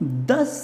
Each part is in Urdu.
10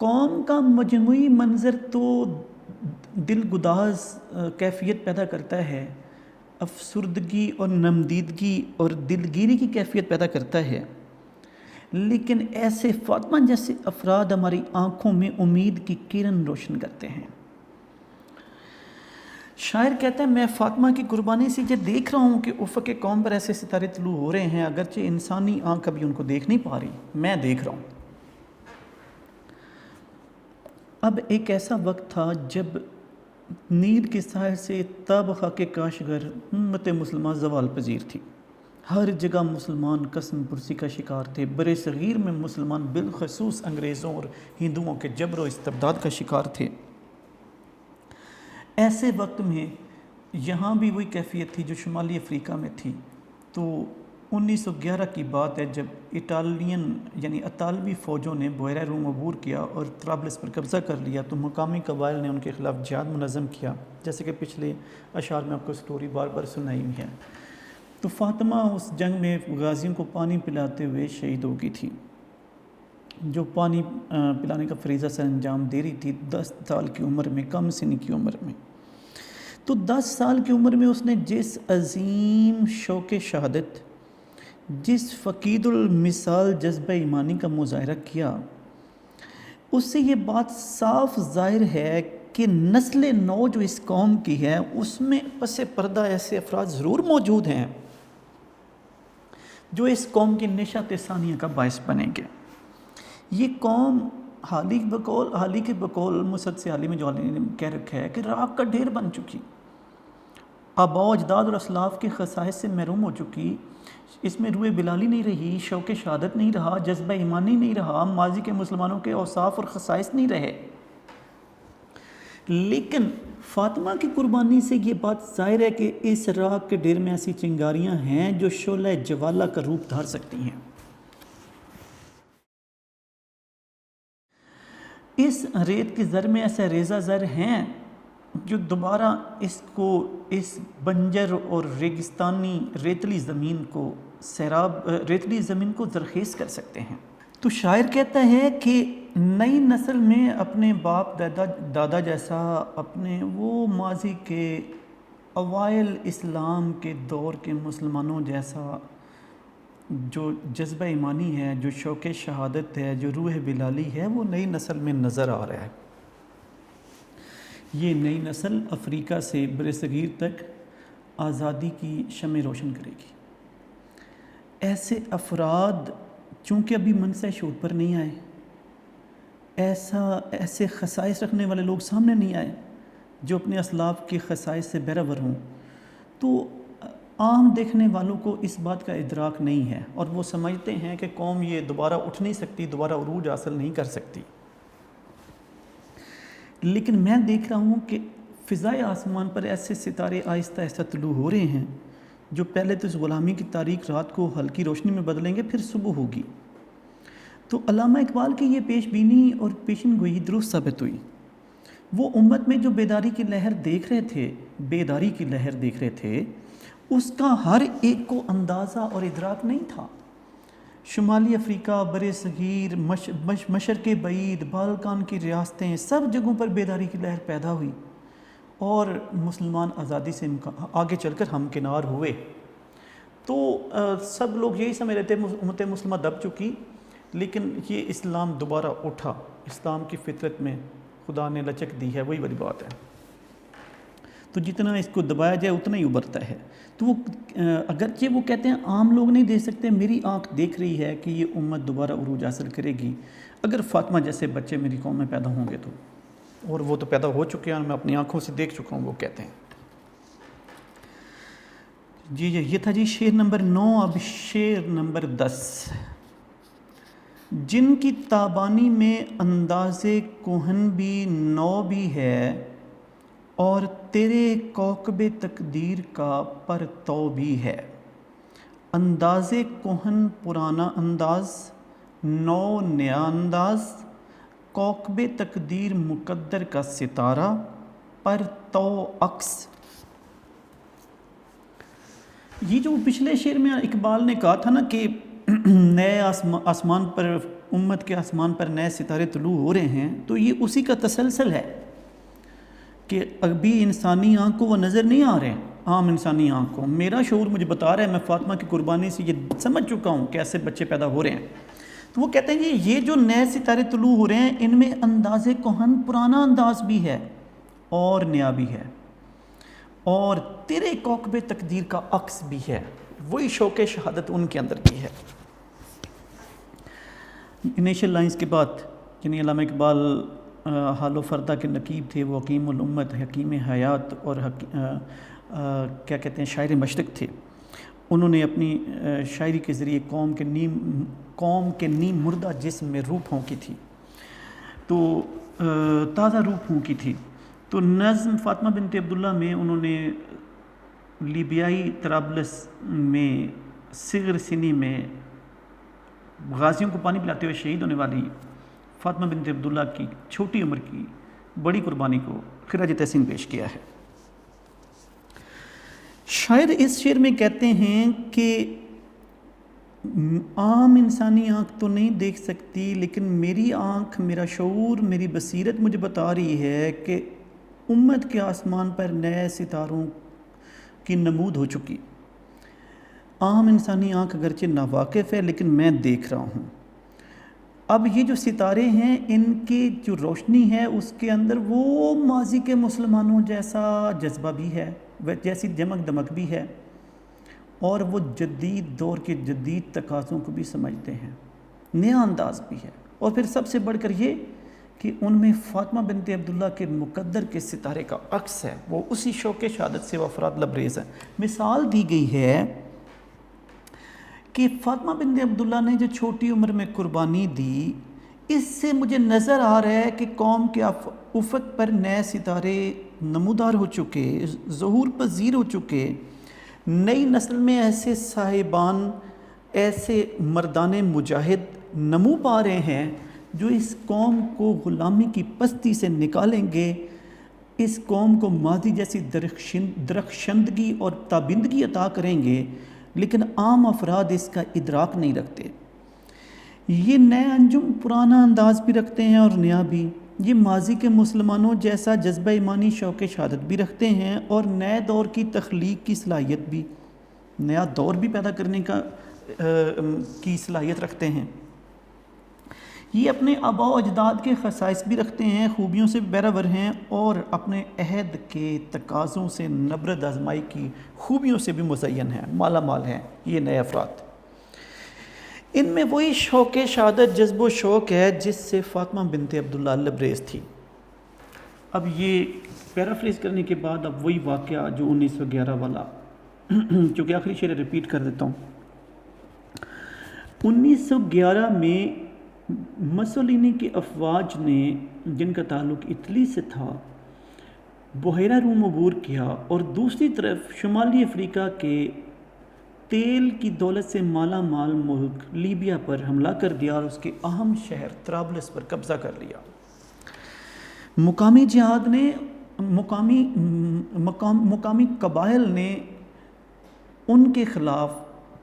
قوم کا مجموعی منظر تو دل گداز کیفیت پیدا کرتا ہے، افسردگی اور نمدیدگی اور دلگیری کی کیفیت پیدا کرتا ہے، لیکن ایسے فاطمہ جیسے افراد ہماری آنکھوں میں امید کی کرن روشن کرتے ہیں۔ شاعر کہتا ہے میں فاطمہ کی قربانی سے یہ دیکھ رہا ہوں کہ افق قوم پر ایسے ستارے طلوع ہو رہے ہیں، اگرچہ انسانی آنکھ کبھی ان کو دیکھ نہیں پا رہی، میں دیکھ رہا ہوں۔ اب ایک ایسا وقت تھا جب نیل کے ساحل سے تاب خاک کاشغر امت مسلمہ زوال پذیر تھی، ہر جگہ مسلمان قسم پرسی کا شکار تھے، برِ صغیر میں مسلمان بالخصوص انگریزوں اور ہندوؤں کے جبر و استبداد کا شکار تھے۔ ایسے وقت میں یہاں بھی وہی کیفیت تھی جو شمالی افریقہ میں تھی۔ تو 1911 کی بات ہے جب اطالوی فوجوں نے بحیرہ روم عبور کیا اور طرابلس پر قبضہ کر لیا، تو مقامی قبائل نے ان کے خلاف جہاد منظم کیا، جیسے کہ پچھلے اشعار میں آپ کو سٹوری بار بار سنائی ہوئی ہے۔ تو فاطمہ اس جنگ میں غازیوں کو پانی پلاتے ہوئے شہید ہو گئی تھی، جو پانی پلانے کا فریضہ سر انجام دے رہی تھی 10 سال کی عمر میں، کم سن کی عمر میں۔ تو 10 سال کی عمر میں اس نے جس عظیم شوق شہادت، جس فقید المثال جذبہ ایمانی کا مظاہرہ کیا، اس سے یہ بات صاف ظاہر ہے کہ نسل نو جو اس قوم کی ہے اس میں پس پردہ ایسے افراد ضرور موجود ہیں جو اس قوم کی نشاط ثانیہ کا باعث بنیں گے۔ یہ قوم حالی کے بقول مسد سے حالی میں جو نے کہہ رکھا ہے کہ راکھ کا ڈھیر بن چکی، آباء و اجداد اور اسلاف کے خصائص سے محروم ہو چکی، اس میں روح بلالی نہیں رہی، شوق شہادت نہیں رہا، جذبہ ایمانی نہیں رہا، ماضی کے مسلمانوں کے اوصاف اور خصائص نہیں رہے۔ لیکن فاطمہ کی قربانی سے یہ بات ظاہر ہے کہ اس راکھ کے ڈھیر میں ایسی چنگاریاں ہیں جو شعلہ جوالہ کا روپ دھار سکتی ہیں۔ اس ریت کے زر میں ایسے ریزہ زر ہیں جو دوبارہ اس بنجر اور ریگستانی ریتلی زمین کو زرخیز کر سکتے ہیں۔ تو شاعر کہتا ہے کہ نئی نسل میں اپنے باپ دادا جیسا، اپنے وہ ماضی کے اوائل اسلام کے دور کے مسلمانوں جیسا جو جذبہ ایمانی ہے، جو شوق شہادت ہے، جو روح بلالی ہے، وہ نئی نسل میں نظر آ رہا ہے۔ یہ نئی نسل افریقہ سے برصغیر تک آزادی کی شمع روشن کرے گی۔ ایسے افراد چونکہ ابھی منصہ شعور پر نہیں آئے، ایسے خصائص رکھنے والے لوگ سامنے نہیں آئے جو اپنے اسلاف کے خصائص سے بہرور ہوں، تو عام دیکھنے والوں کو اس بات کا ادراک نہیں ہے، اور وہ سمجھتے ہیں کہ قوم یہ دوبارہ اٹھ نہیں سکتی، دوبارہ عروج حاصل نہیں کر سکتی۔ لیکن میں دیکھ رہا ہوں کہ فضائے آسمان پر ایسے ستارے آہستہ آہستہ طلوع ہو رہے ہیں جو پہلے تو اس غلامی کی تاریک رات کو ہلکی روشنی میں بدلیں گے، پھر صبح ہوگی۔ تو علامہ اقبال کی یہ پیش بینی اور پیشن گوئی درست ثابت ہوئی۔ وہ امت میں جو بیداری کی لہر دیکھ رہے تھے اس کا ہر ایک کو اندازہ اور ادراک نہیں تھا۔ شمالی افریقہ، برصغیر، مشرق بعید، بالکان کی ریاستیں، سب جگہوں پر بیداری کی لہر پیدا ہوئی اور مسلمان آزادی سے آگے چل کر ہمکنار ہوئے۔ تو سب لوگ یہی سمجھ رہے تھے امت مسلمہ دب چکی، لیکن یہ اسلام دوبارہ اٹھا، اسلام کی فطرت میں خدا نے لچک دی ہے، وہی والی بات ہے۔ تو جتنا اس کو دبایا جائے اتنا ہی ابھرتا ہے۔ تو وہ اگرچہ وہ کہتے ہیں عام لوگ نہیں دیکھ سکتے، میری آنکھ دیکھ رہی ہے کہ یہ امت دوبارہ عروج حاصل کرے گی اگر فاطمہ جیسے بچے میری قوم میں پیدا ہوں گے تو، اور وہ تو پیدا ہو چکے ہیں، میں اپنی آنکھوں سے دیکھ چکا ہوں، وہ کہتے ہیں۔ جی یہ تھا جی شعر نمبر 9۔ اب شعر نمبر 10۔ جن کی تابانی میں انداز کہن بھی نو بھی ہے، اور تیرے کوکب تقدیر کا پرتو بھی ہے۔ انداز کہن پرانا انداز، نو نیا انداز، کوکب تقدیر مقدر کا ستارہ، پرتو عکس۔ یہ جو پچھلے شعر میں اقبال نے کہا تھا نا کہ نئے آسمان پر امت کے آسمان پر نئے ستارے طلوع ہو رہے ہیں تو یہ اسی کا تسلسل ہے کہ ابھی انسانی آنکھ کو وہ نظر نہیں آ رہے ہیں، عام انسانی آنکھ کو میرا شعور مجھے بتا رہا ہے، میں فاطمہ کی قربانی سے یہ سمجھ چکا ہوں کہ ایسے بچے پیدا ہو رہے ہیں۔ تو وہ کہتے ہیں کہ یہ جو نئے ستارے طلوع ہو رہے ہیں ان میں انداز کہن پرانا انداز بھی ہے اور نیا بھی ہے، اور تیرے کوکب تقدیر کا عکس بھی ہے، وہی شوق شہادت ان کے اندر بھی ہے۔ انیشل لائنز کے بعد یعنی علامہ اقبال حال و فردہ کے نقیب تھے، وہ حکیم الامت، حکیم حیات اور کیا کہتے ہیں شاعر مشرق تھے۔ انہوں نے اپنی شاعری کے ذریعے قوم کے نیم مردہ جسم میں روح پھونکی تھی، تو تازہ روح پھونکی تھی۔ تو نظم فاطمہ بنت عبداللہ میں انہوں نے لیبیائی طرابلس میں صغر سنی میں غازیوں کو پانی پلاتے ہوئے شہید ہونے والی فاطمہ بنت عبداللہ کی چھوٹی عمر کی بڑی قربانی کو خراج تحسین پیش کیا ہے۔ شاعر اس شعر میں کہتے ہیں کہ عام انسانی آنکھ تو نہیں دیکھ سکتی، لیکن میری آنکھ، میرا شعور، میری بصیرت مجھے بتا رہی ہے کہ امت کے آسمان پر نئے ستاروں کی نمود ہو چکی۔ عام انسانی آنکھ اگرچہ ناواقف ہے لیکن میں دیکھ رہا ہوں۔ اب یہ جو ستارے ہیں ان کی جو روشنی ہے اس کے اندر وہ ماضی کے مسلمانوں جیسا جذبہ بھی ہے، جیسی جمک دمک بھی ہے، اور وہ جدید دور کے جدید تقاضوں کو بھی سمجھتے ہیں، نیا انداز بھی ہے، اور پھر سب سے بڑھ کر یہ کہ ان میں فاطمہ بنت عبداللہ کے مقدر کے ستارے کا عکس ہے، وہ اسی شوق شہادت سے وہ افراد لبریز ہیں۔ مثال دی گئی ہے کہ فاطمہ بنت عبداللہ نے جو چھوٹی عمر میں قربانی دی، اس سے مجھے نظر آ رہا ہے کہ قوم کے افق پر نئے ستارے نمودار ہو چکے، ظہور پذیر ہو چکے، نئی نسل میں ایسے صاحبان، ایسے مردان مجاہد نمو پا رہے ہیں جو اس قوم کو غلامی کی پستی سے نکالیں گے، اس قوم کو ماضی جیسی درخشندگی اور تابندگی عطا کریں گے، لیکن عام افراد اس کا ادراک نہیں رکھتے۔ یہ نئے انجم پرانا انداز بھی رکھتے ہیں اور نیا بھی، یہ ماضی کے مسلمانوں جیسا جذبہ ایمانی شوق شہادت بھی رکھتے ہیں اور نئے دور کی تخلیق کی صلاحیت بھی، نیا دور بھی پیدا کرنے کی صلاحیت رکھتے ہیں۔ یہ اپنے آباء و اجداد کے خصائص بھی رکھتے ہیں، خوبیوں سے بیراور ہیں، اور اپنے عہد کے تقاضوں سے نبرد آزمائی کی خوبیوں سے بھی مزین ہیں، مالا مال ہیں یہ نئے افراد۔ ان میں وہی شوق شہادت، جذب و شوق ہے جس سے فاطمہ بنت عبداللہ لبریز تھی۔ اب یہ پیرافریز کرنے کے بعد اب وہی واقعہ جو 1911 والا چونکہ آخری شعر ریپیٹ کر دیتا ہوں۔ 1911 میں مسولینی کی افواج نے، جن کا تعلق اٹلی سے تھا، بحیرہ روم عبور کیا اور دوسری طرف شمالی افریقہ کے تیل کی دولت سے مالا مال ملک لیبیا پر حملہ کر دیا اور اس کے اہم شہر طرابلس پر قبضہ کر لیا۔ مقامی جہاد نے، مقامی قبائل نے ان کے خلاف،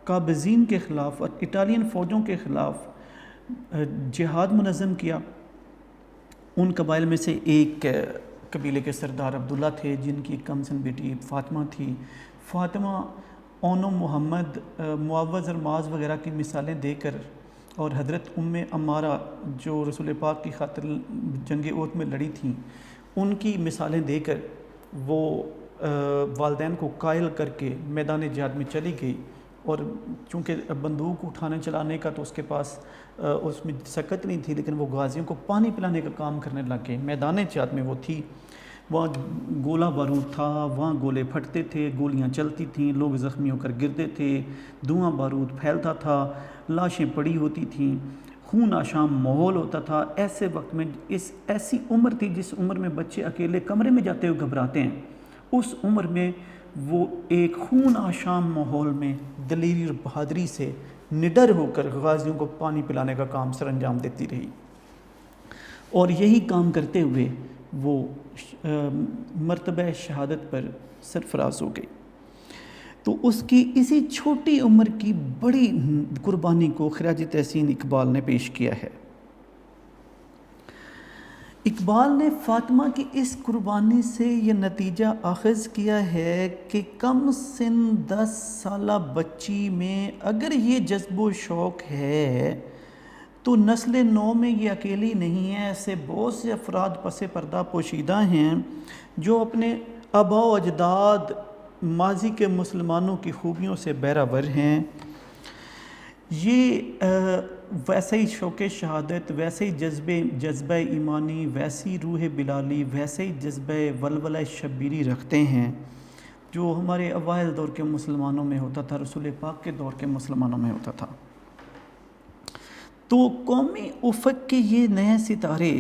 قابضین کے خلاف اور اٹالین فوجوں کے خلاف جہاد منظم کیا۔ ان قبائل میں سے ایک قبیلے کے سردار عبداللہ تھے جن کی کمسن بیٹی فاطمہ تھی۔ فاطمہ اونو محمد، معوذ اور معاذ وغیرہ کی مثالیں دے کر، اور حضرت ام عمارہ جو رسول پاک کی خاطر جنگ احد میں لڑی تھیں، ان کی مثالیں دے کر وہ والدین کو قائل کر کے میدان جہاد میں چلی گئی، اور چونکہ بندوق اٹھانے چلانے کا تو اس کے پاس اس میں سکت نہیں تھی، لیکن وہ غازیوں کو پانی پلانے کا کام کرنے لگ گئے۔ میدان جہاد میں وہ تھی، وہاں گولہ بارود تھا، وہاں گولے پھٹتے تھے، گولیاں چلتی تھیں، لوگ زخمی ہو کر گرتے تھے، دھواں بارود پھیلتا تھا، لاشیں پڑی ہوتی تھیں، خون آشام ماحول ہوتا تھا۔ ایسے وقت میں ایسی عمر تھی جس عمر میں بچے اکیلے کمرے میں جاتے ہوئے گھبراتے ہیں، اس عمر میں وہ ایک خون آشام ماحول میں دلیری اور بہادری سے نڈر ہو کر غازیوں کو پانی پلانے کا کام سر انجام دیتی رہی، اور یہی کام کرتے ہوئے وہ مرتبہ شہادت پر سرفراز ہو گئی۔ تو اس کی اسی چھوٹی عمر کی بڑی قربانی کو خراج تحسین اقبال نے پیش کیا ہے۔ اقبال نے فاطمہ کی اس قربانی سے یہ نتیجہ اخذ کیا ہے کہ کم سن 10 سالہ بچی میں اگر یہ جذب و شوق ہے تو نسل نو میں یہ اکیلی نہیں ہے، ایسے بہت سے افراد پس پردہ پوشیدہ ہیں جو اپنے آباء و اجداد ماضی کے مسلمانوں کی خوبیوں سے بہرہ ہیں۔ یہ ویسے ہی شوق شہادت، ویسے ہی جذبہ ایمانی، ویسی روح بلالی، ویسے ہی جذبہ ولولہ شبیری رکھتے ہیں جو ہمارے اوائل دور کے مسلمانوں میں ہوتا تھا، رسول پاک کے دور کے مسلمانوں میں ہوتا تھا۔ تو قومی افق کے یہ نئے ستارے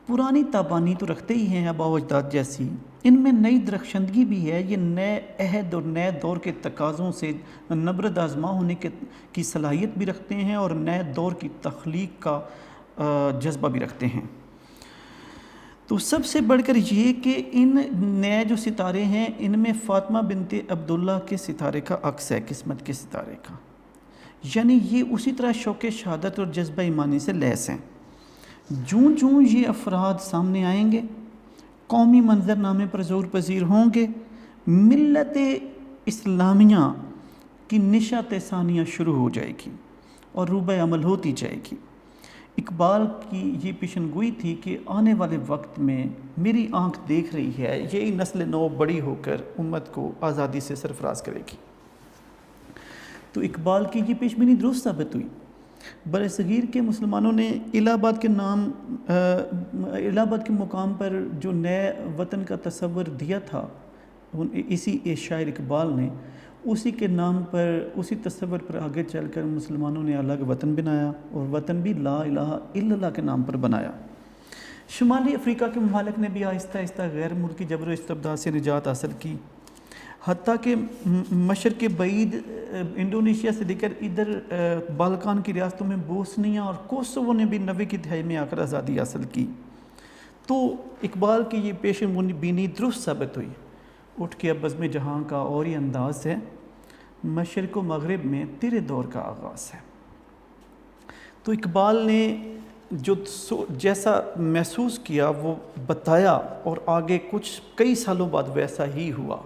پرانی تابانی تو رکھتے ہی ہیں آباء و اجداد جیسی، ان میں نئی درخشندگی بھی ہے۔ یہ نئے عہد اور نئے دور کے تقاضوں سے نبرد آزما ہونے کی صلاحیت بھی رکھتے ہیں اور نئے دور کی تخلیق کا جذبہ بھی رکھتے ہیں۔ تو سب سے بڑھ کر یہ کہ ان نئے جو ستارے ہیں ان میں فاطمہ بنت عبداللہ کے ستارے کا عکس ہے، قسمت کے ستارے کا، یعنی یہ اسی طرح شوق شہادت اور جذبہ ایمانی سے لیس ہیں۔ جوں جوں یہ افراد سامنے آئیں گے، قومی منظر نامے پر ظہور پذیر ہوں گے، ملت اسلامیہ کی نشاط ثانیہ شروع ہو جائے گی اور روبہ عمل ہوتی جائے گی۔ اقبال کی یہ پیشن گوئی تھی کہ آنے والے وقت میں میری آنکھ دیکھ رہی ہے، یہی نسل نو بڑی ہو کر امت کو آزادی سے سرفراز کرے گی۔ تو اقبال کی یہ پیش بینی درست ثابت ہوئی۔ بر صغیر کے مسلمانوں نے الہ آباد کے مقام پر جو نئے وطن کا تصور دیا تھا، اسی شاعر اقبال نے اسی کے نام پر، اسی تصور پر آگے چل کر مسلمانوں نے الگ وطن بنایا اور وطن بھی لا الہ الا اللہ کے نام پر بنایا۔ شمالی افریقہ کے ممالک نے بھی آہستہ آہستہ غیر ملکی جبر و استبداد سے نجات حاصل کی، حتیٰ کہ مشرق بعید انڈونیشیا سے لے کر ادھر بالکان کی ریاستوں میں بوسنیا اور کوسوو نے بھی 90 کی دہائی میں آ کر آزادی حاصل کی۔ تو اقبال کی یہ پیشن بینی درست ثابت ہوئی۔ اٹھ کے اب بزم جہاں کا اور ہی انداز ہے، مشرق و مغرب میں تیرے دور کا آغاز ہے۔ تو اقبال نے جو جیسا محسوس کیا وہ بتایا اور آگے کچھ کئی سالوں بعد ویسا ہی ہوا۔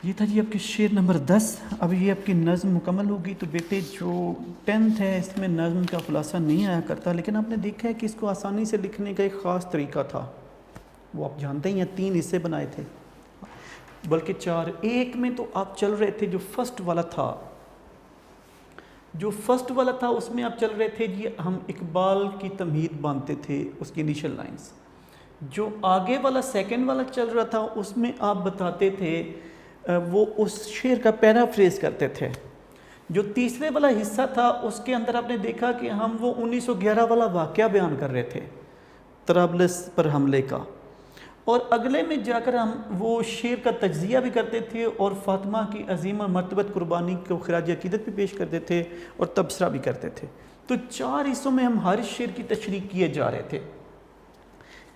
یہ تھا جی آپ کے شعر نمبر 10۔ اب یہ آپ کی نظم مکمل ہوگی۔ تو بیٹے جو 10th ہے اس میں نظم کا خلاصہ نہیں آیا کرتا، لیکن آپ نے دیکھا ہے کہ اس کو آسانی سے لکھنے کا ایک خاص طریقہ تھا، وہ آپ جانتے ہی ہیں 3 حصے بنائے تھے، بلکہ 4۔ ایک میں تو آپ چل رہے تھے جو فرسٹ والا تھا، اس میں آپ چل رہے تھے جی ہم اقبال کی تمہید باندھتے تھے، اس کی انیشل لائنز۔ جو آگے والا سیکنڈ والا چل رہا تھا اس میں آپ بتاتے تھے، وہ اس شعر کا پیرافریز کرتے تھے۔ جو تیسرے والا حصہ تھا اس کے اندر آپ نے دیکھا کہ ہم وہ 1911 والا واقعہ بیان کر رہے تھے، طرابلس پر حملے کا، اور اگلے میں جا کر ہم وہ شعر کا تجزیہ بھی کرتے تھے اور فاطمہ کی عظیم مرتبت قربانی کو خراج عقیدت بھی پیش کرتے تھے اور تبصرہ بھی کرتے تھے۔ تو 4 حصوں میں ہم ہر شعر کی تشریح کیے جا رہے تھے۔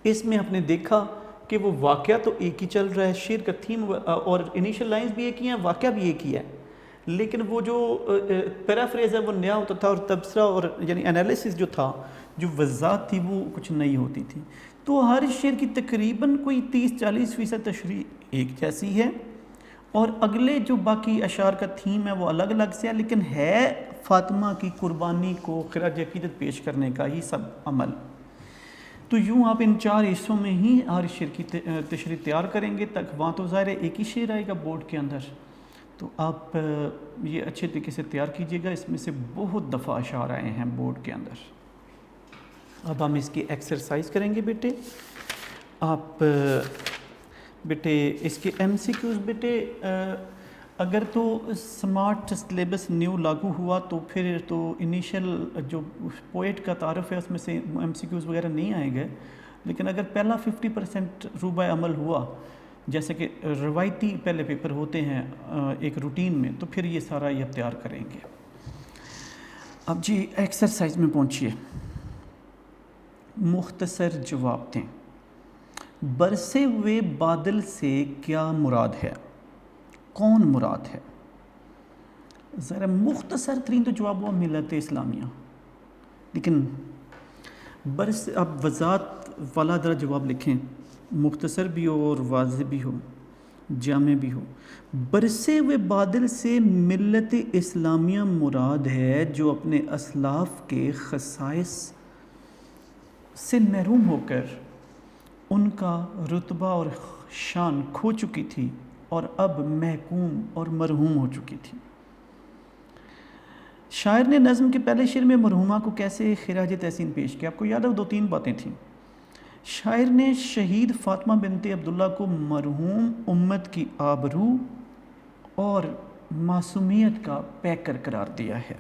اس میں آپ نے دیکھا کہ وہ واقعہ تو ایک ہی چل رہا ہے، شعر کا تھیم اور انیشل لائنز بھی ایک ہی ہیں، واقعہ بھی ایک ہی ہے، لیکن وہ جو پیرافریز ہے وہ نیا ہوتا تھا اور تبصرہ اور یعنی انالیسس جو تھا، جو وضاحت تھی وہ کچھ نئی ہوتی تھی۔ تو ہر شعر کی تقریباً کوئی 30-40% تشریح ایک جیسی ہے، اور اگلے جو باقی اشعار کا تھیم ہے وہ الگ الگ سے ہے، لیکن ہے فاطمہ کی قربانی کو خراج عقیدت پیش کرنے کا ہی سب عمل۔ تو یوں آپ ان 4 حصوں میں ہی ہر شعر کی تشریح تیار کریں گے، تک وہاں تو ظاہر ہے ایک ہی شعر آئے گا بورڈ کے اندر، تو آپ یہ اچھے طریقے سے تیار کیجئے گا۔ اس میں سے بہت دفعہ اشعار آئے ہیں بورڈ کے اندر۔ اب ہم اس کی ایکسرسائز کریں گے بیٹے۔ آپ بیٹے اس کے MCQs بیٹے اگر تو سمارٹ سلیبس نیو لاگو ہوا تو پھر تو انیشل جو پوئٹ کا تعارف ہے اس میں سے MCQs وغیرہ نہیں آئیں گے، لیکن اگر پہلا 50% روبہ عمل ہوا، جیسے کہ روایتی پہلے پیپر ہوتے ہیں ایک روٹین میں، تو پھر یہ سارا یہ تیار کریں گے۔ اب جی ایکسرسائز میں پہنچیے۔ مختصر جواب دیں۔ برسے ہوئے بادل سے کیا مراد ہے؟ کون مراد ہے؟ ذرا مختصر ترین تو جواب ہوا ملت اسلامیہ، لیکن برس اب وضاحت والا ذرا جواب لکھیں، مختصر بھی ہو اور واضح بھی ہو، جامع بھی ہو۔ برسے ہوئے بادل سے ملت اسلامیہ مراد ہے جو اپنے اسلاف کے خصائص سے محروم ہو کر ان کا رتبہ اور شان کھو چکی تھی اور اب محکوم اور مرحوم ہو چکی تھی۔ شاعر نے نظم کے پہلے شعر میں مرحومہ کو کیسے خراج تحسین پیش کیا؟ آپ کو یاد ہے 2-3 باتیں تھیں۔ شاعر نے شہید فاطمہ بنت عبداللہ کو مرحوم امت کی آبرو اور معصومیت کا پیکر قرار دیا ہے۔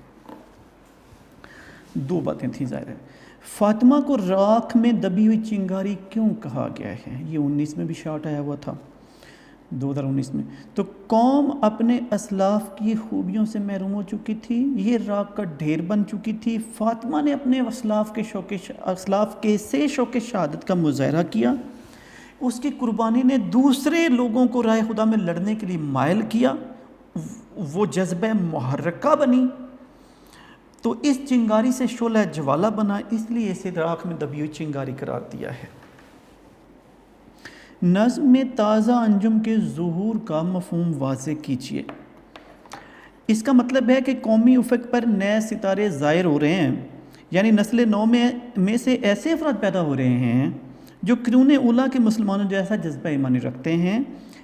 2 باتیں تھیں ظاہر ہے۔ فاطمہ کو راکھ میں دبی ہوئی چنگاری کیوں کہا گیا ہے؟ یہ 19 میں بھی شارٹ آیا ہوا تھا، 2019 میں۔ تو قوم اپنے اسلاف کی خوبیوں سے محروم ہو چکی تھی، یہ راکھ کا ڈھیر بن چکی تھی۔ فاطمہ نے اپنے اسلاف کے سے شوق شہادت کا مظاہرہ کیا، اس کی قربانی نے دوسرے لوگوں کو راہ خدا میں لڑنے کے لیے مائل کیا، وہ جذبہ محرکہ بنی، تو اس چنگاری سے شعلہ جوالہ بنا، اس لیے اسے راکھ میں دبی ہوئی چنگاری قرار دیا ہے۔ نظم میں تازہ انجم کے ظہور کا مفہوم واضح کیجیے۔ اس کا مطلب ہے کہ قومی افق پر نئے ستارے ظاہر ہو رہے ہیں، یعنی نسل نو میں سے ایسے افراد پیدا ہو رہے ہیں جو قرون اولیٰ کے مسلمانوں جیسا جذبہ ایمانی رکھتے ہیں،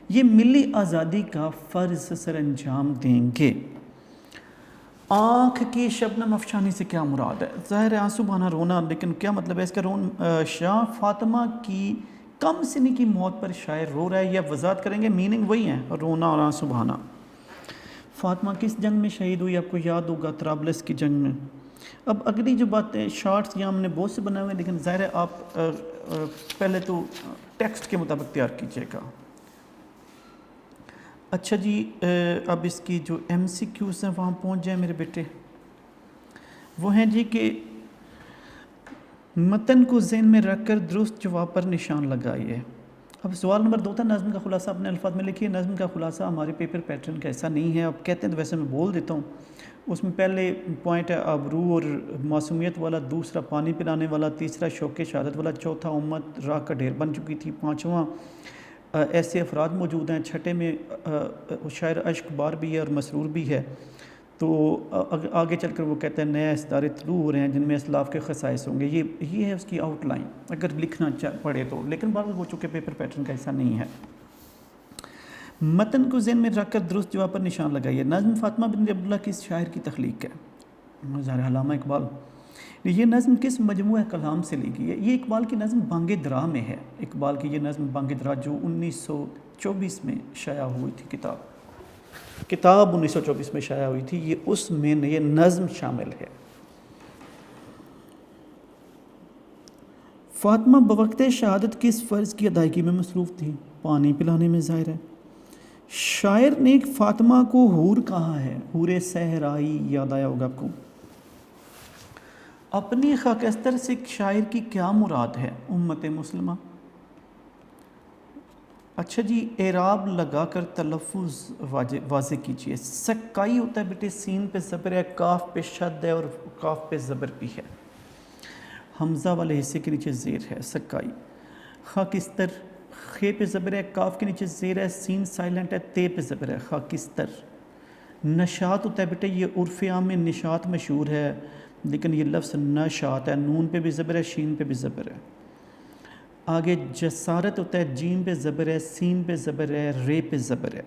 یہ ملی آزادی کا فرض سر انجام دیں گے۔ آنکھ کی شبنم افشانی سے کیا مراد ہے؟ ظاہر ہے آنسو بہانا، رونا، لیکن کیا مطلب ہے اس کا؟ شاہ فاطمہ کی کم سنی کی موت پر شاعر رو رہا ہے، یا وضاحت کریں گے میننگ وہی ہے، رونا اور آنسو بہانا۔ فاطمہ کس جنگ میں شہید ہوئی؟ آپ کو یاد ہوگا طرابلس کی جنگ میں۔ اب اگلی جو باتیں شارٹس یہاں ہم نے بہت سے بنائے ہوئے ہیں، لیکن ظاہر ہے آپ پہلے تو ٹیکسٹ کے مطابق تیار کیجیے گا۔ اچھا جی، اب اس کی جو MCQs ہیں وہاں پہنچ جائیں میرے بیٹے۔ وہ ہیں جی کہ متن کو ذہن میں رکھ کر درست جواب پر نشان لگائیے۔ اب سوال نمبر 2 تھا نظم کا خلاصہ اپنے الفاظ میں لکھیے۔ نظم کا خلاصہ ہمارے پیپر پیٹرن کا ایسا نہیں ہے، اب کہتے ہیں تو ویسے میں بول دیتا ہوں۔ اس میں پہلے پوائنٹ ہے آبرو اور معصومیت والا، دوسرا پانی پلانے والا، تیسرا شوق شہادت والا، چوتھا امت راکھ کا ڈھیر بن چکی تھی، پانچواں ایسے افراد موجود ہیں، چھٹے میں شاعر اشک بار بھی ہے اور مسرور بھی ہے۔ تو آگے چل کر وہ کہتے ہیں نئے ستارے طلوع ہو رہے ہیں جن میں اسلاف کے خصائص ہوں گے۔ یہ ہے اس کی آؤٹ لائن اگر لکھنا پڑے تو، لیکن بعد وہ چونکہ پیپر پیٹرن کا ایسا نہیں ہے۔ متن کو ذہن میں رکھ کر درست جواب پر نشان لگائیے۔ نظم فاطمہ بنت عبداللہ کس شاعر کی تخلیق ہے؟ ظاہر علامہ اقبال۔ یہ نظم کس مجموعہ کلام سے لی گئی ہے؟ یہ اقبال کی نظم بانگ درا میں ہے۔ اقبال کی یہ نظم بانگ درا جو 1924 میں شائع ہوئی تھی، کتاب 1924 میں شائع ہوئی تھی، یہ اس میں یہ نظم شامل ہے۔ فاطمہ بوقت شہادت کس فرض کی ادائیگی میں مصروف تھی؟ پانی پلانے میں، ظاہر ہے۔ شاعر نے فاطمہ کو حور کہا ہے، حور صحرائی، یاد آیا ہوگا آپ کو۔ اپنی خاکستر سے شاعر کی کیا مراد ہے؟ امت مسلمہ۔ اچھا جی، اعراب لگا کر تلفظ واضح کیجیے۔ سکائی ہوتا ہے بیٹے، سین پہ زبر ہے، کاف پہ شد ہے اور کاف پہ زبر بھی ہے، حمزہ والے حصے کے نیچے زیر ہے، سکائی۔ خاکستر، خے پہ زبر ہے، کاف کے نیچے زیر ہے، سین سائلنٹ ہے، تے پہ زبر ہے، خاکستر۔ نشاط ہوتا ہے بیٹے، یہ عرف عام میں نشاط مشہور ہے، لیکن یہ لفظ نشاط ہے، نون پہ بھی زبر ہے، شین پہ بھی زبر ہے۔ آگے جسارت ہوتا ہے، جیم پہ زبر ہے، سین پہ زبر ہے، رے پہ زبر ہے۔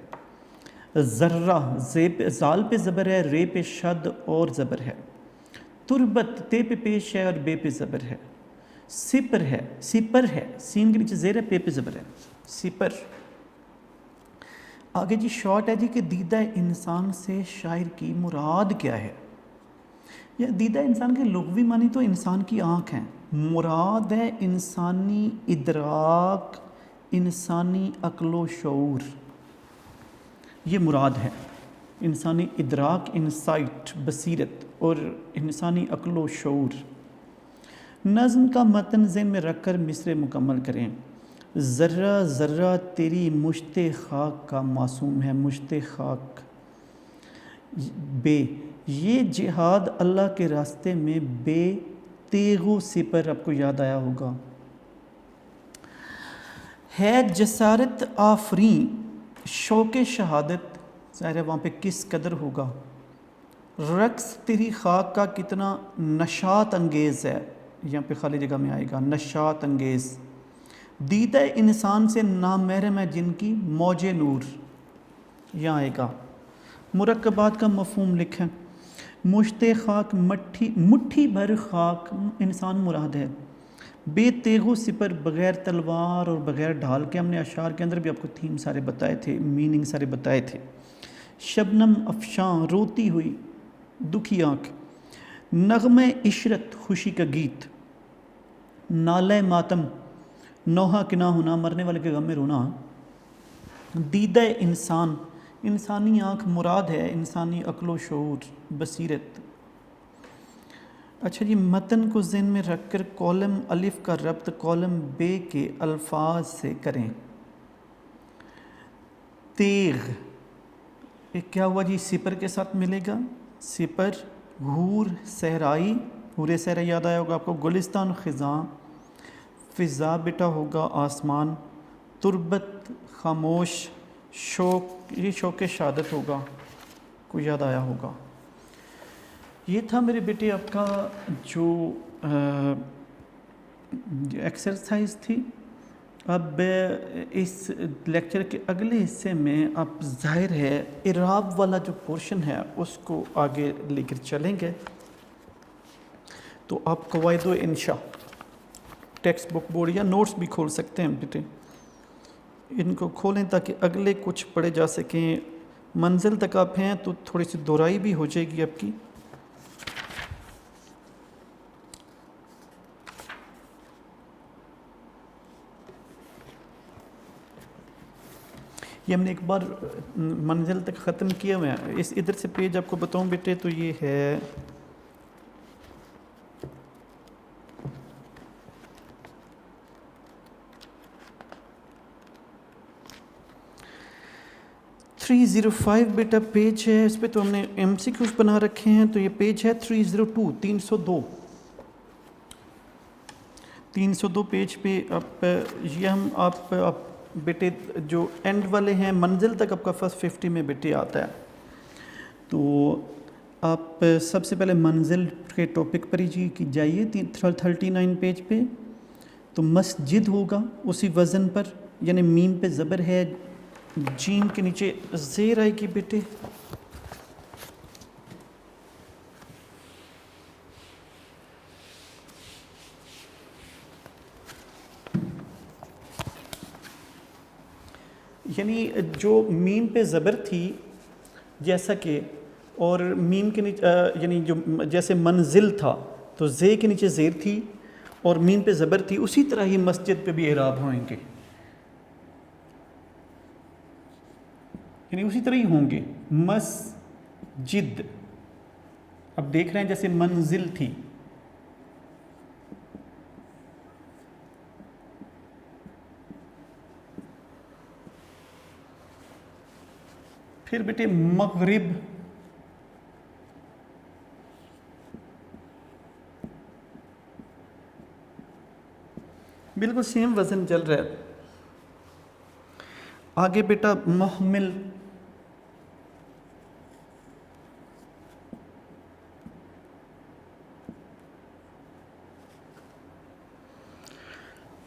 ذرہ، زال پہ زبر ہے، رے پہ شد اور زبر ہے۔ تربت، تے پہ پیش ہے اور بے پہ زبر ہے۔ سپر ہے، سین کے نیچے زیر ہے، پے پہ زبر ہے، سپر۔ آگے جی شارٹ ہے جی کہ دیدہ انسان سے شاعر کی مراد کیا ہے؟ یہ دیدہ انسان کے لغوی معنی تو انسان کی آنکھ ہیں، مراد ہے انسانی ادراک، انسانی عقل و شعور، یہ مراد ہے انسانی ادراک، انسائٹ، بصیرت اور انسانی عقل و شعور۔ نظم کا متن ذہن میں رکھ کر مصرع مکمل کریں۔ ذرہ ذرہ تیری مشت خاک کا معصوم ہے. مشت خاک بے، یہ جہاد اللہ کے راستے میں بے تیغ و سپر، آپ کو یاد آیا ہوگا. ہے جسارت آفریں شوق شہادت، ظاہر ہے وہاں پہ کس قدر ہوگا. رقص تیری خاک کا کتنا نشاط انگیز ہے، یہاں پہ خالی جگہ میں آئے گا نشاط انگیز. دیدہ انسان سے نامحرم ہے جن کی موج نور، یہاں آئے گا. مرکبات کا مفہوم لکھیں. مشت خاک مٹھی بھر خاک انسان مراد ہے. بے تیغ و سپر، بغیر تلوار اور بغیر ڈھال کے. ہم نے اشعار کے اندر بھی آپ کو تھیم سارے بتائے تھے، میننگ سارے بتائے تھے. شبنم افشاں روتی ہوئی دکھی آنکھ. نغمہ عشرت خوشی کا گیت. نالہ ماتم نوحہ کنا ہونا، مرنے والے کے غم میں رونا. دیدہ انسان، انسانی آنکھ مراد ہے، انسانی عقل و شعور بصیرت. اچھا جی، متن کو ذہن میں رکھ کر کالم الف کا ربط کالم بے کے الفاظ سے کریں. تیغ، یہ کیا ہوا جی؟ سپر کے ساتھ ملے گا. سپر. حور صحرائی، حور صحرائی یاد آیا ہوگا آپ کو. گلستان خزاں، فضا بیٹا ہوگا آسمان. تربت خاموش، شوق، یہ شوق شہادت ہوگا، کو یاد آیا ہوگا. یہ تھا میرے بیٹے آپ کا جو ایکسرسائز تھی. اب اس لیکچر کے اگلے حصے میں آپ ظاہر ہے اعراب والا جو پورشن ہے اس کو آگے لے کر چلیں گے. تو آپ قواعد و انشاء ٹیکسٹ بک بورڈ یا نوٹس بھی کھول سکتے ہیں بیٹے، ان کو کھولیں تاکہ اگلے کچھ پڑھے جا سکیں. منزل تک آپ ہیں تو تھوڑی سی دہرائی بھی ہو جائے گی آپ کی. یہ ہم نے ایک بار منزل تک ختم کیا ہوا ہے. اس ادھر سے پیج آپ کو بتاؤں بیٹے تو یہ ہے 305 بیٹا پیج ہے. اس پہ تو ہم نے ایم سی کیوز بنا رکھے ہیں. تو یہ پیج ہے 302 302 پیج پہ. آپ یہ ہم آپ بیٹے جو اینڈ والے ہیں منزل تک آپ کا فرسٹ 50 میں بیٹے آتا ہے. تو آپ سب سے پہلے منزل کے ٹاپک پر ہی کی جائیے 39 پیج پہ. تو مسجد ہوگا اسی وزن پر، یعنی میم پہ زبر ہے، جیم کے نیچے زیر آئے گی بیٹے. یعنی جو میم پہ زبر تھی جیسا کہ، اور میم کے نیچے یعنی جو جیسے منزل تھا تو زے کے نیچے زیر تھی اور میم پہ زبر تھی، اسی طرح ہی مسجد پہ بھی اعراب ہوئیں گے، یعنی اسی طرح ہی ہوں گے. مسجد اب دیکھ رہے ہیں جیسے منزل تھی. پھر بیٹے مغرب، بالکل سیم وزن چل رہا ہے. آگے بیٹا محمل،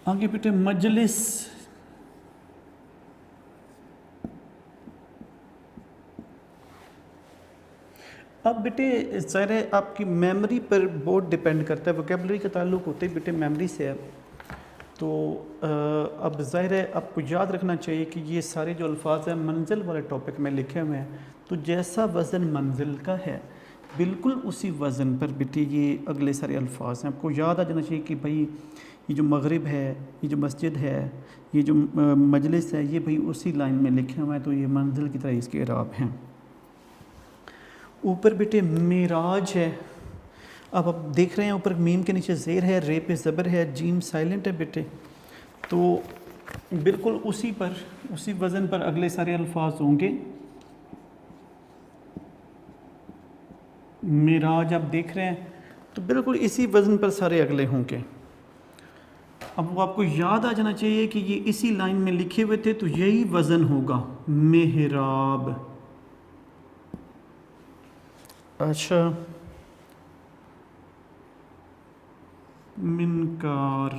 آگے بیٹے مجلس، اب بیٹے ظاہر ہے آپ کی میموری پر بہت ڈیپینڈ کرتا ہے. ووکیبلری کا تعلق ہوتے بیٹے میموری سے ہے. تو اب ظاہر ہے آپ کو یاد رکھنا چاہیے کہ یہ سارے جو الفاظ ہیں منزل والے ٹاپک میں لکھے ہوئے ہیں. تو جیسا وزن منزل کا ہے بالکل اسی وزن پر بیٹے یہ اگلے سارے الفاظ ہیں. آپ کو یاد آ جانا چاہیے کہ بھائی یہ جو مغرب ہے، یہ جو مسجد ہے، یہ جو مجلس ہے، یہ بھائی اسی لائن میں لکھے ہوئے ہیں. تو یہ منزل کی طرح اس کے اعراب ہیں. اوپر بیٹے معراج ہے. اب آپ دیکھ رہے ہیں اوپر میم کے نیچے زیر ہے، رے پہ زبر ہے، جیم سائلنٹ ہے بیٹے. تو بالکل اسی وزن پر اگلے سارے الفاظ ہوں گے. معراج آپ دیکھ رہے ہیں تو بالکل اسی وزن پر سارے اگلے ہوں گے. اب وہ آپ کو یاد آ جانا چاہیے کہ یہ اسی لائن میں لکھے ہوئے تھے تو یہی وزن ہوگا محراب. اچھا منکار,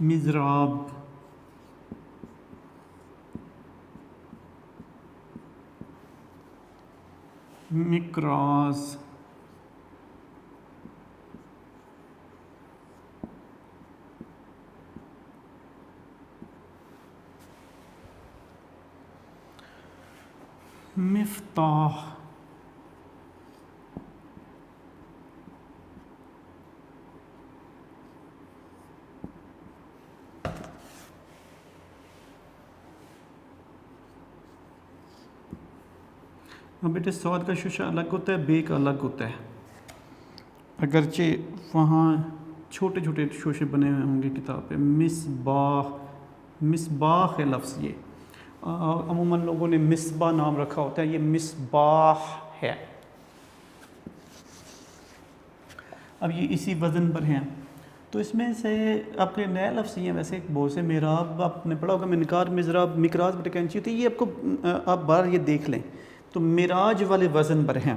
مزراب, مکراس, مفتاح, اب بیٹے سواد کا شوشہ الگ ہوتا ہے, بے کا الگ ہوتا ہے, اگرچہ وہاں چھوٹے چھوٹے شوشے بنے ہوئے ہوں گے کتاب پہ. مصباح ہے لفظ, یہ عموماً لوگوں نے مصباح نام رکھا ہوتا ہے, یہ مصباح ہے. اب یہ اسی وزن پر ہیں تو اس میں سے آپ کے نئے لفظ یہ ہیں ویسے بہت سے. محراب آپ نے پڑھا ہوگا, منکار, مزراب, مکراس بیٹے کینچی ہوتی ہے, یہ آپ کو آپ بار یہ دیکھ لیں تو معراج والے وزن پر ہیں.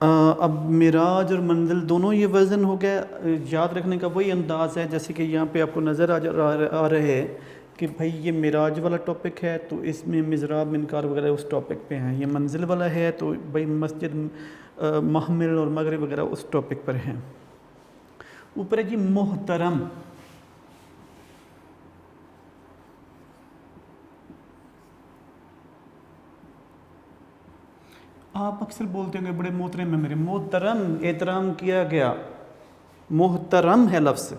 اب معراج اور منزل دونوں یہ وزن ہو گیا. یاد رکھنے کا وہی انداز ہے جیسے کہ یہاں پہ آپ کو نظر آ رہے ہیں کہ بھائی یہ معراج والا ٹاپک ہے تو اس میں مزراب, منکار وغیرہ اس ٹاپک پہ ہیں. یہ منزل والا ہے تو بھائی مسجد, محمل اور مغرب وغیرہ اس ٹاپک پر ہیں. اوپر ہے جی محترم. آپ اکثر بولتے ہیں کہ بڑے محترم ہیں میرے. محترم احترام کیا گیا, محترم ہے لفظ.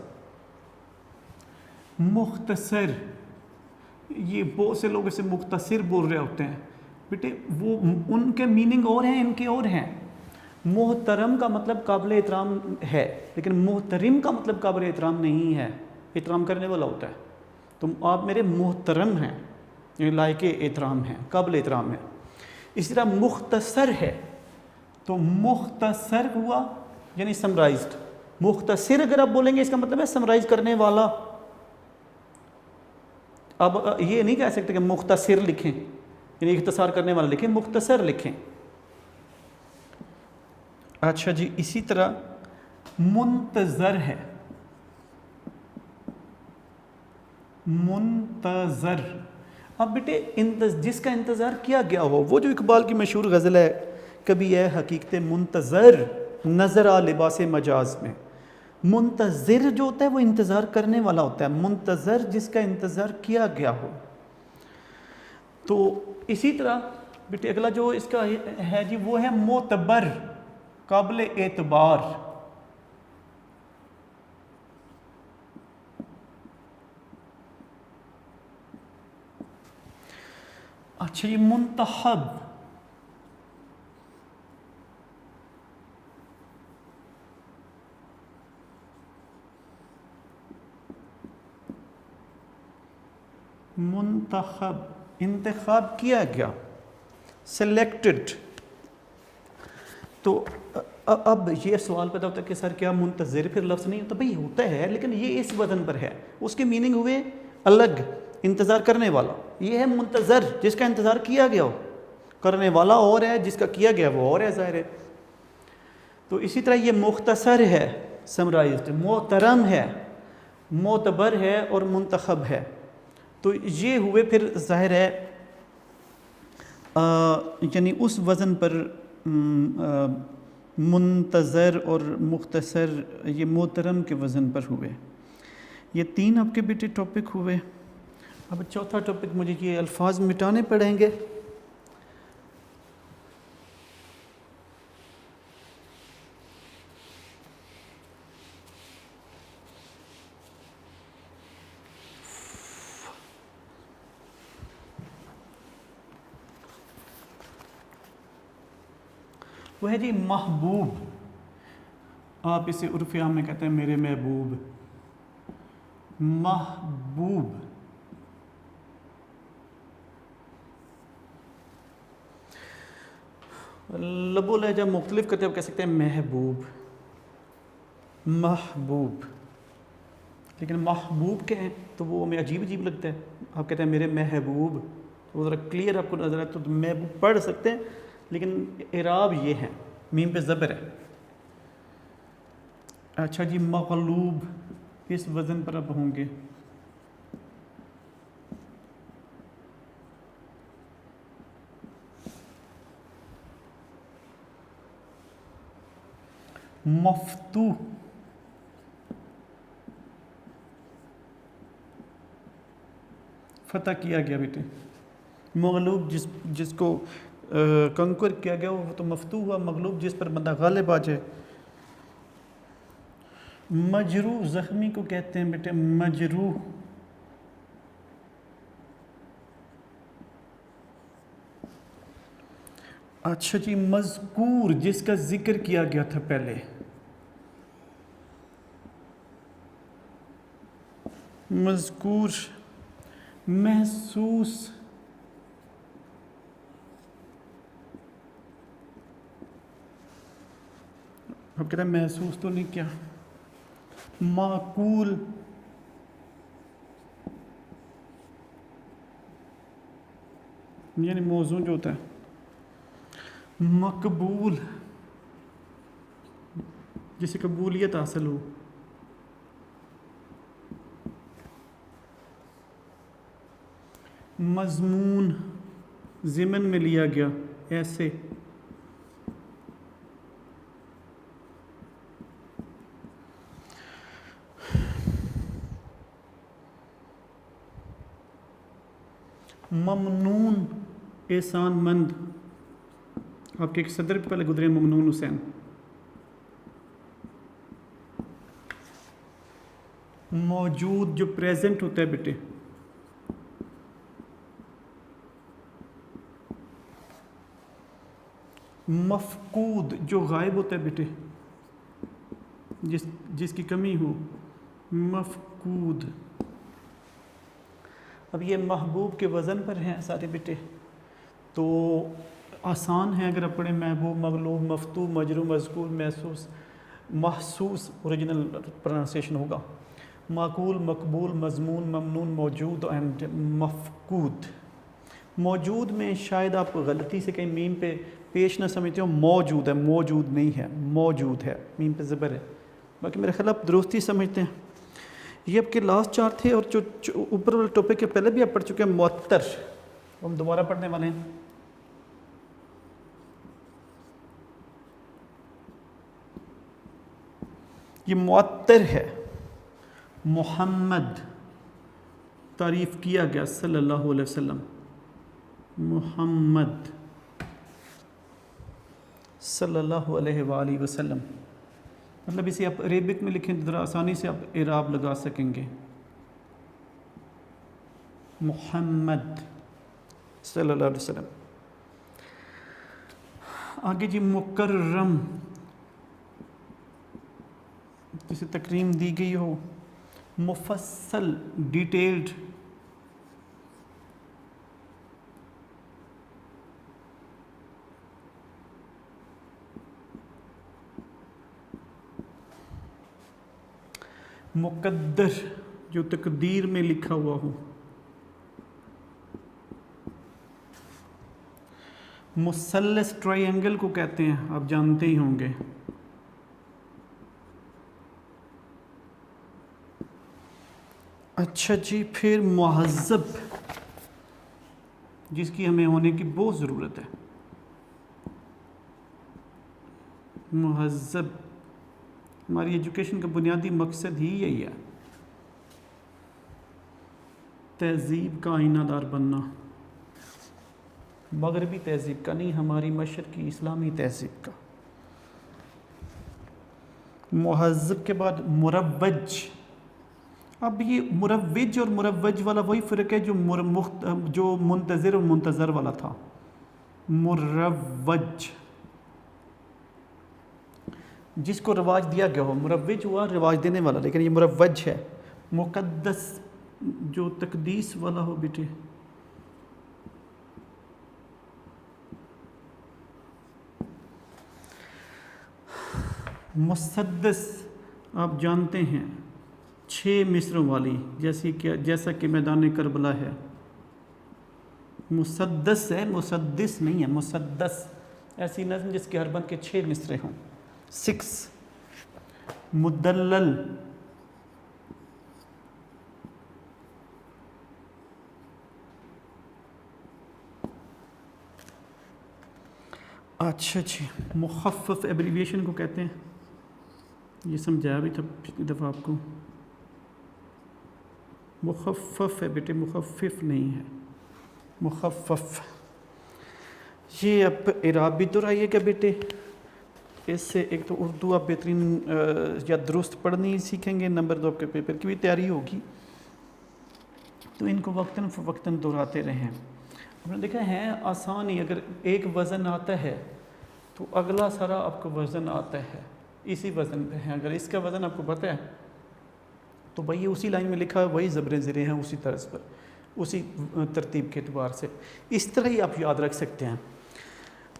مختصر, یہ بہت سے لوگ اسے مختصر بول رہے ہوتے ہیں بیٹے, وہ ان کے میننگ اور ہیں, ان کے اور ہیں. محترم کا مطلب قابل احترام ہے, لیکن محترم کا مطلب قابل احترام نہیں ہے, احترام کرنے والا ہوتا ہے. تو آپ میرے محترم ہیں, یہ لائق احترام ہیں, قابل احترام ہیں. اسی طرح مختصر ہے تو مختصر ہوا یعنی سمرائزڈ. مختصر اگر آپ بولیں گے اس کا مطلب ہے سمرائز کرنے والا. اب یہ نہیں کہہ سکتے کہ مختصر لکھیں یعنی اختصار کرنے والا لکھیں, مختصر لکھیں. اچھا جی, اسی طرح منتظر ہے. منتظر, اب بیٹے جس کا انتظار کیا گیا ہو, وہ جو اقبال کی مشہور غزل ہے, کبھی اے حقیقت منتظر نظر آ لباس مجاز میں. منتظر جو ہوتا ہے وہ انتظار کرنے والا ہوتا ہے, منتظر جس کا انتظار کیا گیا ہو. تو اسی طرح بیٹے اگلا جو اس کا ہے جی وہ ہے معتبر, قابل اعتبار. اچھا یہ منتخب, منتخب انتخاب کیا گیا, سلیکٹڈ. تو اب یہ سوال پیدا ہوتا ہے کہ سر کیا منتظر پھر لفظ نہیں ہوتا؟ بھئی ہوتا ہے, لیکن یہ اس وزن پر ہے, اس کے میننگ ہوئے الگ. انتظار کرنے والا یہ ہے منتظر, جس کا انتظار کیا گیا ہو. کرنے والا اور ہے, جس کا کیا گیا وہ اور ہے, ظاہر ہے. تو اسی طرح یہ مختصر ہے, سمرائزڈ. محترم ہے, معتبر ہے اور منتخب ہے. تو یہ ہوئے پھر ظاہر ہے یعنی اس وزن پر منتظر اور مختصر یہ محترم کے وزن پر ہوئے. یہ تین آپ کے بیٹے ٹاپک ہوئے. اب چوتھا ٹاپک مجھے یہ الفاظ مٹانے پڑیں گے. وہ ہے جی محبوب. آپ اسے عرف عام میں کہتے ہیں میرے محبوب. محبوب. لب و لہجہ مختلف کرتے آپ کہہ سکتے ہیں محبوب. محبوب. لیکن محبوب کہیں تو وہ ہمیں عجیب عجیب لگتا ہے. آپ کہتے ہیں میرے محبوب، وہ ذرا کلیئر آپ کو نظر آئے تو محبوب پڑھ سکتے ہیں، لیکن اعراب یہ ہے، میم پہ زبر ہے. اچھا جی، مغلوب اس وزن پر اب ہوں گے. مفتوح. فتح کیا گیا بیٹے. مغلوب جس کو کنکر کیا گیا وہ تو مفتوح ہوا. مغلوب جس پر بندہ غالب آ جائے. مجروح زخمی کو کہتے ہیں بیٹے مجروح. اچھا جی، مذکور جس کا ذکر کیا گیا تھا پہلے. مذکور. محسوس. اب کہتے ہیں محسوس تو نہیں کیا. معقول. یعنی موضوع جو ہوتا ہے. مقبول جسے قبولیت حاصل ہو. مضمون ضمن میں لیا گیا ایسے. ممنون احسان مند. آپ کے ایک صدر پہ پہلے گزرے ممنون حسین. موجود جو پریزنٹ ہوتا ہے بیٹے. مفقود جو غائب ہوتا ہے بیٹے، جس کی کمی ہو. مفقود. اب یہ محبوب کے وزن پر ہیں سارے بیٹے، تو آسان ہے اگر آپ پڑھیں محبوب، مغلوب، مفتوح، مجروح، مذکور، محسوس. محسوس اوریجنل پروننسیشن ہوگا. معقول، مقبول، مضمون، ممنون، موجود اینڈ مفقود. موجود میں شاید آپ غلطی سے کہیں میم پہ پیش نہ سمجھتے ہو. موجود ہے، موجود نہیں ہے، موجود ہے، میم پہ زبر ہے. باقی میرے خیال آپ درستی سمجھتے ہیں. یہ آپ کے لاسٹ چار تھے، اور جو اوپر والے ٹاپک کے پہلے بھی آپ پڑھ چکے ہیں معطر، ہم دوبارہ پڑھنے والے ہیں. یہ معطر ہے. محمد تعریف کیا گیا صلی اللہ علیہ وسلم. محمد صلی اللہ علیہ وآلہ وسلم. مطلب اسے آپ عربک میں لکھیں تو ذرا آسانی سے آپ اعراب لگا سکیں گے. محمد صلی اللہ علیہ وسلم. آگے جی، مکرم جسے تکریم دی گئی ہو. مفصل ڈیٹیلڈ. مقدر جو تقدیر میں لکھا ہوا ہو. مثلث ٹرائی اینگل کو کہتے ہیں، آپ جانتے ہی ہوں گے. اچھا جی، پھر مہذب جس کی ہمیں ہونے کی بہت ضرورت ہے. مہذب ہماری ایجوکیشن کا بنیادی مقصد ہی یہی ہے، تہذیب کا آئینہ دار بننا. مغربی تہذیب کا نہیں، ہماری مشرقی اسلامی تہذیب کا. مہذب کے بعد مروج. اب یہ مروج اور مروج والا وہی فرق ہے جو منتظر اور منتظر والا تھا. مروج. جس کو رواج دیا گیا ہو. مروج ہوا رواج دینے والا, لیکن یہ مروج ہے. مقدس جو تقدیس والا ہو بیٹے. مسدس آپ جانتے ہیں 6 مصروں والی, جیسا کہ میدان کربلا ہے. مسدس ہے, مسدس نہیں ہے. مسدس ایسی نظم جس کے ہر بند کے 6 مصرے ہوں. 6. مدلل اچھا جی. مخفف ایبریویشن کو کہتے ہیں, یہ سمجھایا بھی تھا پچھلی دفعہ آپ کو. مخفف ہے بیٹے, مخفف نہیں ہے, مخفف. یہ اب اعراب بھی تو رہیے گا بیٹے. اس سے ایک تو اردو آپ بہترین یا درست پڑھنی سیکھیں گے, نمبر 2 آپ کے پیپر کی بھی تیاری ہوگی, تو ان کو وقتاً فوقتاً دہراتے رہیں. آپ نے دیکھا ہے آسان ہی, اگر ایک وزن آتا ہے تو اگلا سارا آپ کو وزن آتا ہے اسی وزن پہ ہے. اگر اس کا وزن آپ کو پتہ ہے تو بھائی اسی لائن میں لکھا ہے, وہی زبریں زریں ہیں اسی طرز پر, اسی ترتیب کے اعتبار سے. اس طرح ہی آپ یاد رکھ سکتے ہیں.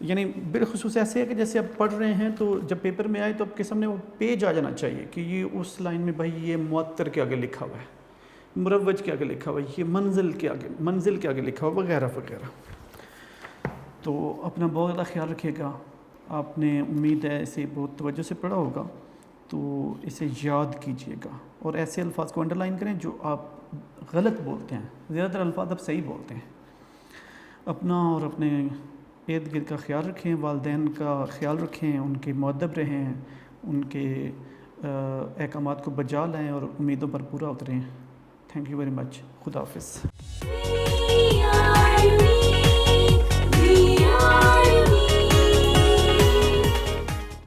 یعنی بالخصوص ایسے ہے کہ جیسے آپ پڑھ رہے ہیں تو جب پیپر میں آئے تو آپ کے سامنے وہ پیج آ جانا چاہیے کہ یہ اس لائن میں بھائی یہ معطر کے آگے لکھا ہوا ہے, مروج کے آگے لکھا ہوا ہے, یہ منزل کے آگے لکھا ہوا وغیرہ وغیرہ. تو اپنا بہت زیادہ خیال رکھیے گا. آپ نے امید ہے اسے بہت توجہ سے پڑھا ہوگا, تو اسے یاد کیجیے گا اور ایسے الفاظ کو انڈرلائن کریں جو آپ غلط بولتے ہیں. زیادہ تر الفاظ آپ صحیح بولتے ہیں. اپنا اور اپنے ارد گرد کا خیال رکھیں, والدین کا خیال رکھیں, ان کے مؤدب رہیں, ان کے احکامات کو بجا لائیں اور امیدوں پر پورا اتریں. Thank you very much. خدا حافظ.